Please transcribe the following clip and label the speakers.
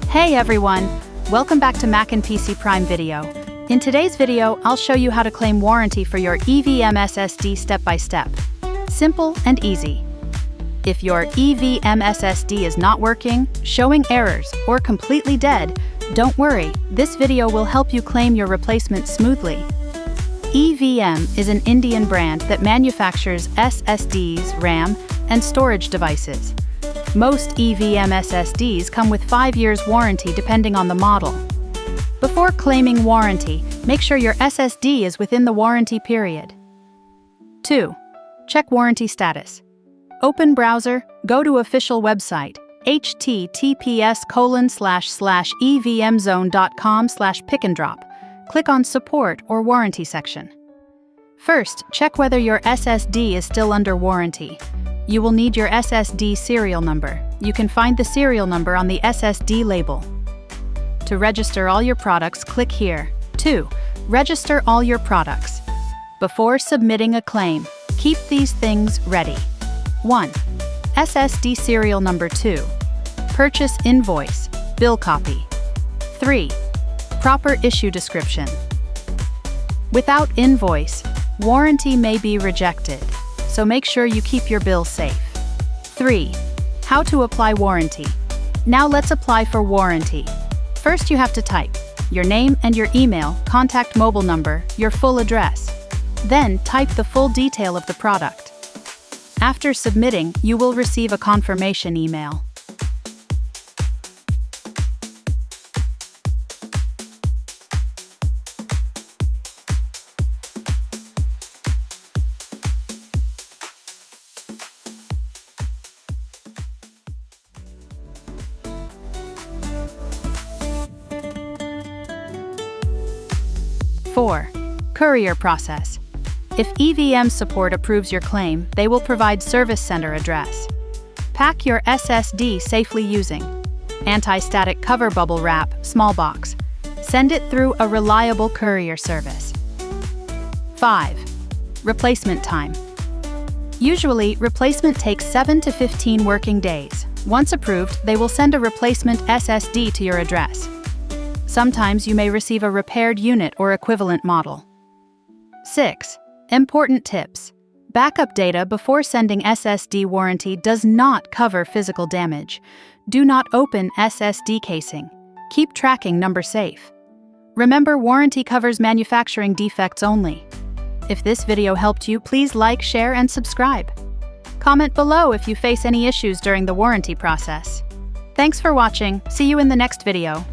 Speaker 1: Hey everyone! Welcome back to Mac and PC Prime video. In today's video, I'll show you how to claim warranty for your EVM SSD step by step. Simple and easy. If your EVM SSD is not working, showing errors, or completely dead, don't worry, this video will help you claim your replacement smoothly. EVM is an Indian brand that manufactures SSDs, RAM, and storage devices. Most EVM SSDs come with 5 years warranty depending on the model. Before claiming warranty, make sure your SSD is within the warranty period. 2. Check warranty status. Open browser, go to official website, https://evmzone.com/pickandrop. Click on Support or Warranty section. First, check whether your SSD is still under warranty. You will need your SSD serial number. You can find the serial number on the SSD label. To register all your products, click here. 2. Register all your products. Before submitting a claim, keep these things ready. 1. SSD serial number. 2. Purchase invoice, bill copy. 3. Proper issue description. Without invoice, warranty may be rejected, so make sure you keep your bill safe. 3. How to apply warranty. Now let's apply for warranty. First, you have to type your name and your email, contact mobile number, your full address. Then type the full detail of the product. After submitting, you will receive a confirmation email. Four. Courier process. If EVM support approves your claim, they will provide service center address. Pack your SSD safely using anti-static cover bubble wrap, small box. Send it through a reliable courier service. 5. Replacement time. Usually, replacement takes 7 to 15 working days. Once approved, they will send a replacement SSD to your address. Sometimes you may receive a repaired unit or equivalent model. 6. Important tips. Backup data before sending SSD warranty does not cover physical damage. Do not open SSD casing. Keep tracking number safe. Remember, warranty covers manufacturing defects only. If this video helped you, please like, share, and subscribe. Comment below if you face any issues during the warranty process. Thanks for watching. See you in the next video.